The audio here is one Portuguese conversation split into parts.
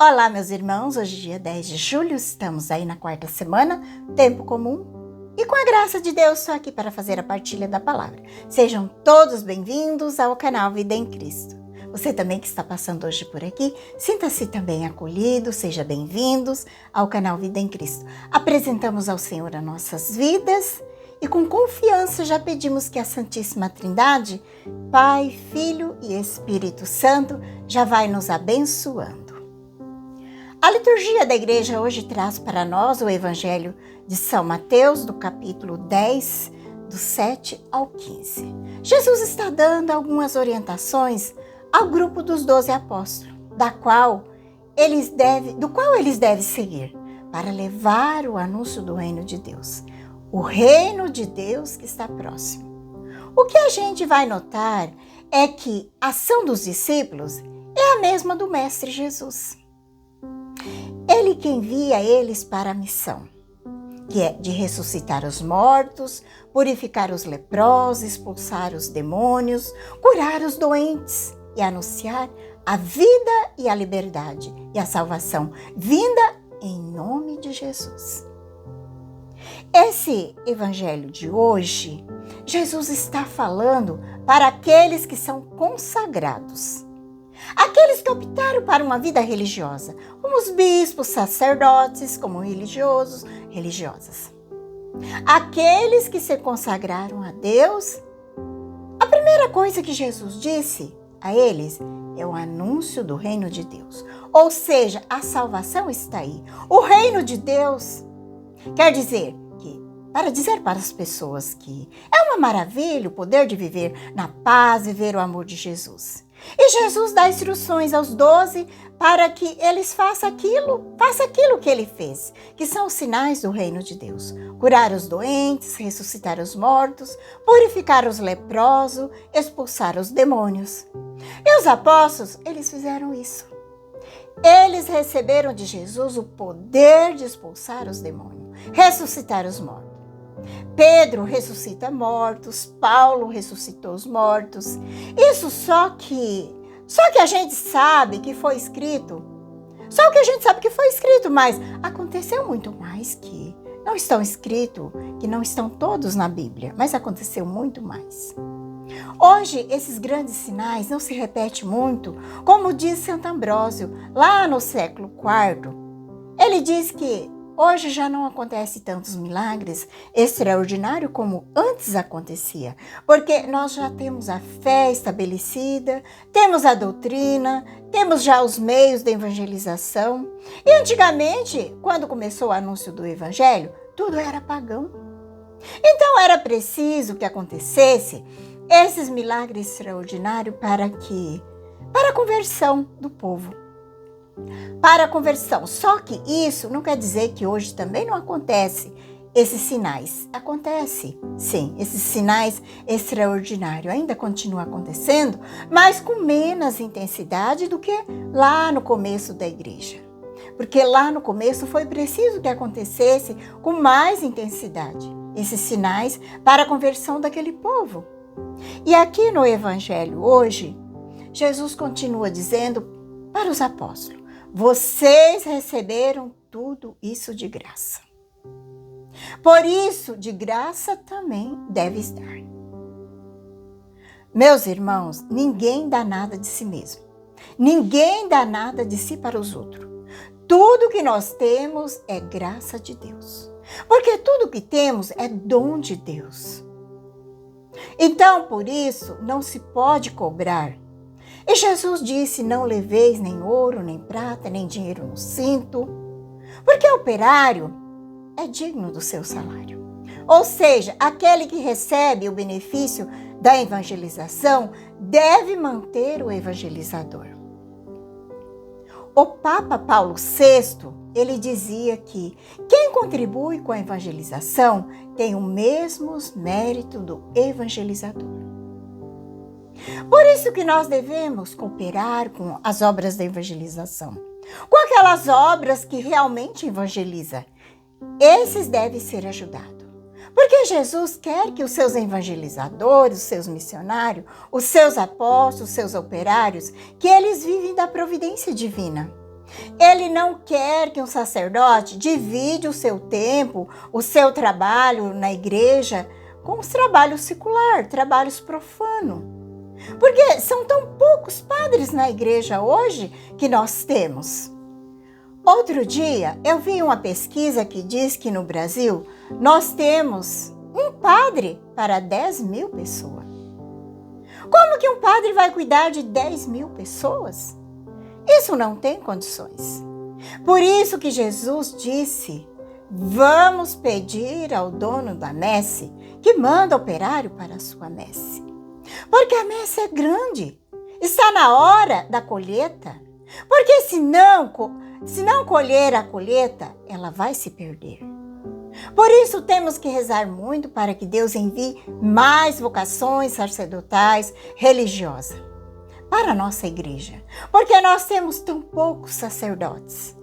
Olá, meus irmãos, hoje é dia 10 de julho, estamos aí na quarta semana, tempo comum, e com a graça de Deus estou aqui para fazer a partilha da palavra. Sejam todos bem-vindos ao canal Vida em Cristo. Você também que está passando hoje por aqui, sinta-se também acolhido, seja bem-vindos ao canal Vida em Cristo. Apresentamos ao Senhor as nossas vidas e com confiança já pedimos que a Santíssima Trindade, Pai, Filho e Espírito Santo, já vai nos abençoando. A liturgia da igreja hoje traz para nós o Evangelho de São Mateus, do capítulo 10, do 7 ao 15. Jesus está dando algumas orientações ao grupo dos 12 apóstolos, do qual eles devem seguir para levar o anúncio do reino de Deus. O reino de Deus que está próximo. O que a gente vai notar é que a ação dos discípulos é a mesma do Mestre Jesus. Ele que envia eles para a missão, que é de ressuscitar os mortos, purificar os leprosos, expulsar os demônios, curar os doentes e anunciar a vida e a liberdade e a salvação vinda em nome de Jesus. Esse evangelho de hoje, Jesus está falando para aqueles que são consagrados. Aqueles que optaram para uma vida religiosa, como os bispos, sacerdotes, como religiosos, religiosas. Aqueles que se consagraram a Deus, a primeira coisa que Jesus disse a eles é o anúncio do reino de Deus. Ou seja, a salvação está aí. O reino de Deus quer dizer para dizer para as pessoas que é uma maravilha o poder de viver na paz, viver o amor de Jesus. E Jesus dá instruções aos 12 para que eles façam aquilo que ele fez, que são os sinais do reino de Deus. Curar os doentes, ressuscitar os mortos, purificar os leprosos, expulsar os demônios. E os apóstolos, eles fizeram isso. Eles receberam de Jesus o poder de expulsar os demônios, ressuscitar os mortos. Pedro ressuscita mortos, Paulo ressuscitou os mortos. Isso só que a gente sabe que foi escrito. Só que a gente sabe que foi escrito, mas aconteceu muito mais que não estão escritos, que não estão todos na Bíblia, mas aconteceu muito mais. Hoje, esses grandes sinais não se repetem muito, como diz Santo Ambrósio, lá no século IV. Ele diz que hoje já não acontece tantos milagres extraordinários como antes acontecia, porque nós já temos a fé estabelecida, temos a doutrina, temos já os meios de evangelização. E antigamente, quando começou o anúncio do evangelho, tudo era pagão. Então era preciso que acontecesse esses milagres extraordinários para a conversão do povo. Para a conversão. Só que isso não quer dizer que hoje também não acontece esses sinais. Acontece, sim, esses sinais extraordinários ainda continuam acontecendo, mas com menos intensidade do que lá no começo da igreja. Porque lá no começo foi preciso que acontecesse com mais intensidade esses sinais para a conversão daquele povo. E aqui no evangelho hoje, Jesus continua dizendo para os apóstolos: vocês receberam tudo isso de graça. Por isso, de graça também deve estar. Meus irmãos, ninguém dá nada de si mesmo. Ninguém dá nada de si para os outros. Tudo que nós temos é graça de Deus. Porque tudo que temos é dom de Deus. Então, por isso, não se pode cobrar. E Jesus disse: não leveis nem ouro, nem prata, nem dinheiro no cinto, porque o operário é digno do seu salário. Ou seja, aquele que recebe o benefício da evangelização deve manter o evangelizador. O Papa Paulo VI, ele dizia que quem contribui com a evangelização tem o mesmo mérito do evangelizador. Por isso que nós devemos cooperar com as obras da evangelização, com aquelas obras que realmente evangelizam. Esses devem ser ajudados. Porque Jesus quer que os seus evangelizadores, os seus missionários, os seus apóstolos, os seus operários, que eles vivem da providência divina. Ele não quer que um sacerdote divide o seu tempo, o seu trabalho na igreja com os trabalhos seculares, trabalhos profanos. Porque são tão poucos padres na igreja hoje que nós temos. Outro dia, eu vi uma pesquisa que diz que no Brasil nós temos um padre para 10.000 pessoas. Como que um padre vai cuidar de 10.000 pessoas? Isso não tem condições. Por isso que Jesus disse, vamos pedir ao dono da messe que manda operário para a sua messe. Porque a messe é grande, está na hora da colheita. Porque se não colher a colheita, ela vai se perder. Por isso temos que rezar muito para que Deus envie mais vocações sacerdotais, religiosas para a nossa igreja, porque nós temos tão poucos sacerdotes.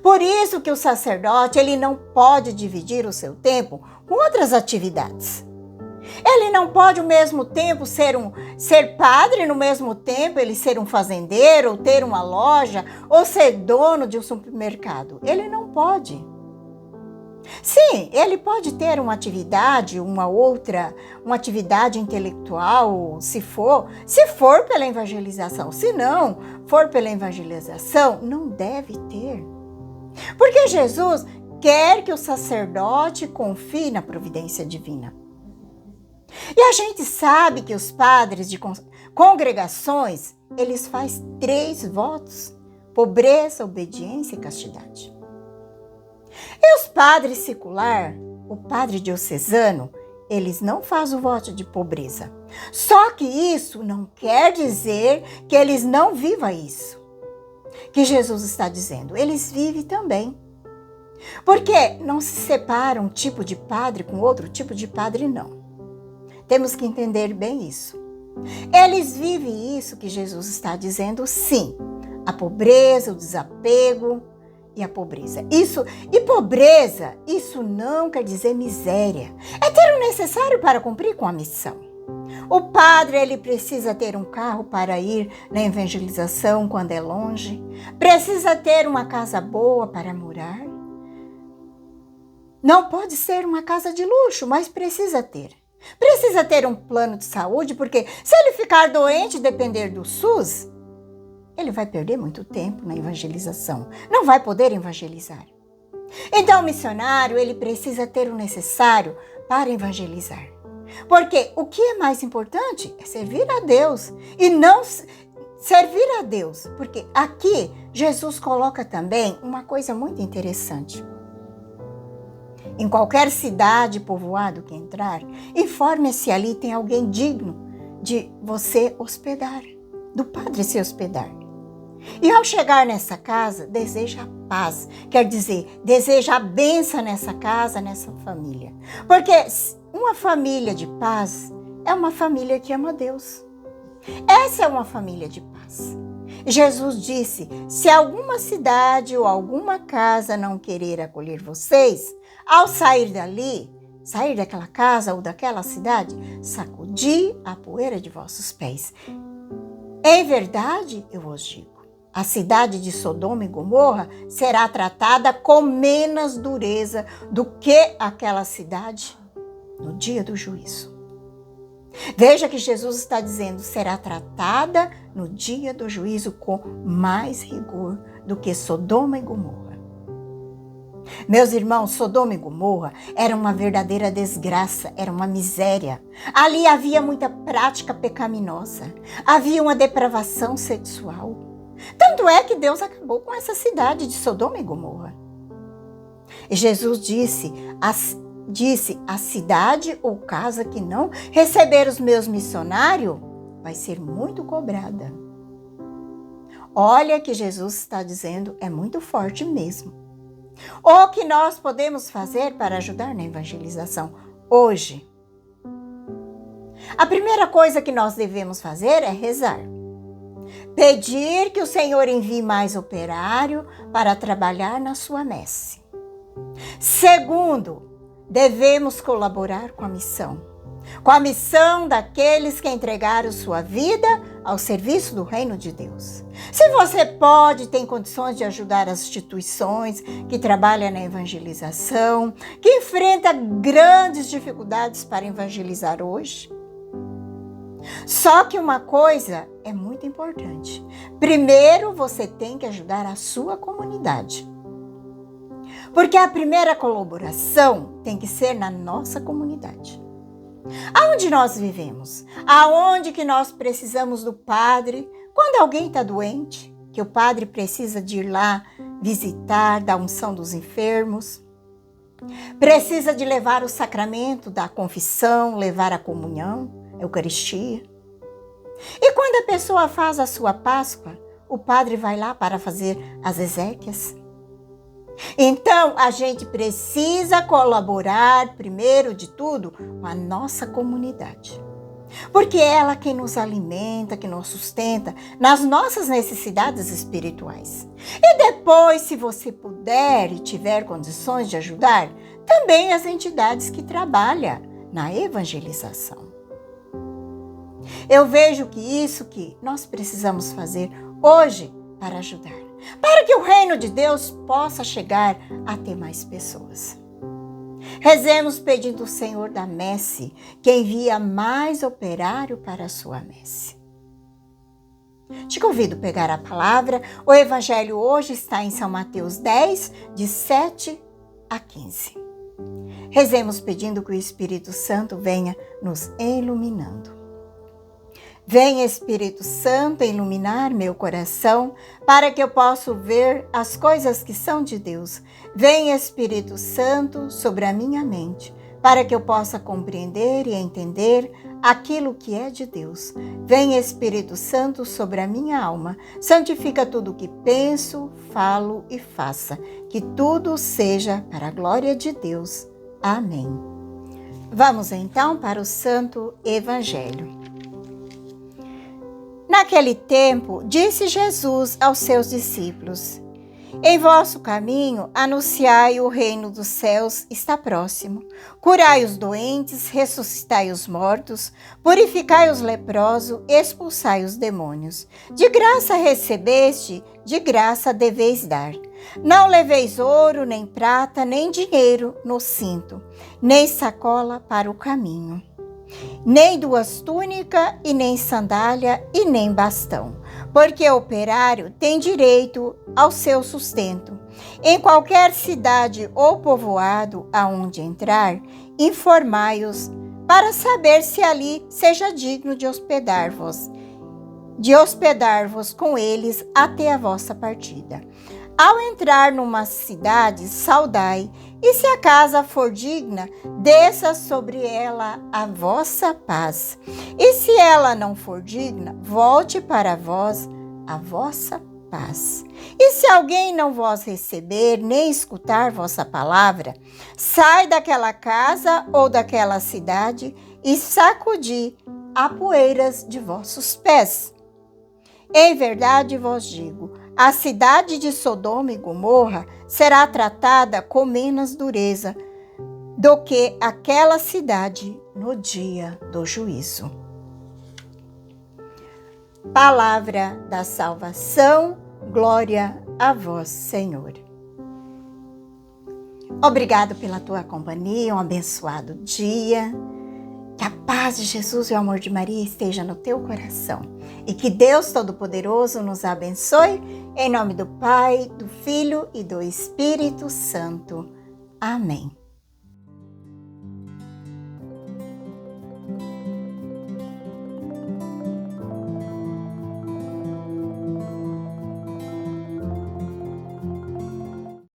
Por isso que o sacerdote ele não pode dividir o seu tempo com outras atividades. Ele não pode ao mesmo tempo ser padre, no mesmo tempo ele ser um fazendeiro, ou ter uma loja, ou ser dono de um supermercado. Ele não pode. Sim, ele pode ter uma atividade, uma atividade intelectual, se for pela evangelização. Se não for pela evangelização, não deve ter. Porque Jesus quer que o sacerdote confie na providência divina. E a gente sabe que os padres de congregações, eles fazem 3 votos: pobreza, obediência e castidade. E os padres secular, o padre diocesano, eles não fazem o voto de pobreza. Só que isso não quer dizer que eles não vivam isso. Que Jesus está dizendo, eles vivem também. Porque não se separa um tipo de padre com outro tipo de padre, não. Temos que entender bem isso. Eles vivem isso que Jesus está dizendo, sim. A pobreza, o desapego e a pobreza. Pobreza, isso não quer dizer miséria. É ter o necessário para cumprir com a missão. O padre, ele precisa ter um carro para ir na evangelização quando é longe. Precisa ter uma casa boa para morar. Não pode ser uma casa de luxo, mas precisa ter. Precisa ter um plano de saúde, porque se ele ficar doente e depender do SUS, ele vai perder muito tempo na evangelização. Não vai poder evangelizar. Então, o missionário, ele precisa ter o necessário para evangelizar. Porque o que é mais importante é servir a Deus. E não servir a Deus. Porque aqui, Jesus coloca também uma coisa muito interessante. Em qualquer cidade, povoado que entrar, informe se ali tem alguém digno de você hospedar, do padre se hospedar. E ao chegar nessa casa, deseja paz, quer dizer, deseja a bênção nessa casa, nessa família. Porque uma família de paz é uma família que ama Deus. Essa é uma família de paz. Jesus disse, se alguma cidade ou alguma casa não querer acolher vocês, ao sair dali, sair daquela casa ou daquela cidade, sacudi a poeira de vossos pés. Em verdade, eu vos digo, a cidade de Sodoma e Gomorra será tratada com menos dureza do que aquela cidade no dia do juízo. Veja que Jesus está dizendo, será tratada no dia do juízo com mais rigor do que Sodoma e Gomorra. Meus irmãos, Sodoma e Gomorra era uma verdadeira desgraça, era uma miséria. Ali havia muita prática pecaminosa, havia uma depravação sexual. Tanto é que Deus acabou com essa cidade de Sodoma e Gomorra. E Jesus disse, a cidade ou casa que não receber os meus missionários vai ser muito cobrada. Olha que Jesus está dizendo, é muito forte mesmo. O que nós podemos fazer para ajudar na evangelização hoje? A primeira coisa que nós devemos fazer é rezar. Pedir que o Senhor envie mais operário para trabalhar na sua messe. Segundo, devemos colaborar com a missão daqueles que entregaram sua vida ao serviço do reino de Deus. Se você pode, tem condições de ajudar as instituições que trabalham na evangelização, que enfrentam grandes dificuldades para evangelizar hoje. Só que uma coisa é muito importante. Primeiro, você tem que ajudar a sua comunidade. Porque a primeira colaboração tem que ser na nossa comunidade. Aonde nós vivemos? Aonde que nós precisamos do padre? Quando alguém está doente, que o padre precisa de ir lá visitar, da unção dos enfermos. Precisa de levar o sacramento da confissão, levar a comunhão, a Eucaristia. E quando a pessoa faz a sua Páscoa, o padre vai lá para fazer as exéquias. Então, a gente precisa colaborar, primeiro de tudo, com a nossa comunidade. Porque é ela quem nos alimenta, que nos sustenta nas nossas necessidades espirituais. E depois, se você puder e tiver condições de ajudar, também as entidades que trabalham na evangelização. Eu vejo que isso que nós precisamos fazer hoje para ajudar. Para que o reino de Deus possa chegar a ter mais pessoas. Rezemos pedindo ao Senhor da messe que envia mais operário para a sua messe. Te convido a pegar a palavra. O evangelho hoje está em São Mateus 10, de 7 a 15. Rezemos pedindo que o Espírito Santo venha nos iluminando. Vem, Espírito Santo, iluminar meu coração, para que eu possa ver as coisas que são de Deus. Vem, Espírito Santo, sobre a minha mente, para que eu possa compreender e entender aquilo que é de Deus. Vem, Espírito Santo, sobre a minha alma. Santifica tudo o que penso, falo e faça. Que tudo seja para a glória de Deus. Amém. Vamos então para o Santo Evangelho. Naquele tempo, disse Jesus aos seus discípulos: Em vosso caminho, anunciai o reino dos céus está próximo. Curai os doentes, ressuscitai os mortos, purificai os leprosos, expulsai os demônios. De graça recebeste, de graça deveis dar. Não leveis ouro, nem prata, nem dinheiro no cinto, nem sacola para o caminho. Nem duas túnicas, e nem sandália, e nem bastão, porque o operário tem direito ao seu sustento. Em qualquer cidade ou povoado aonde entrar, informai-os, para saber se ali seja digno de hospedar-vos com eles até a vossa partida. Ao entrar numa cidade, saudai, e se a casa for digna, desça sobre ela a vossa paz. E se ela não for digna, volte para vós a vossa paz. E se alguém não vos receber, nem escutar vossa palavra, sai daquela casa ou daquela cidade e sacudi a poeiras de vossos pés. Em verdade vos digo, a cidade de Sodoma e Gomorra será tratada com menos dureza do que aquela cidade no dia do juízo. Palavra da salvação, glória a vós, Senhor. Obrigado pela tua companhia, um abençoado dia. Que a paz de Jesus e o amor de Maria esteja no teu coração. E que Deus Todo-Poderoso nos abençoe, em nome do Pai, do Filho e do Espírito Santo. Amém.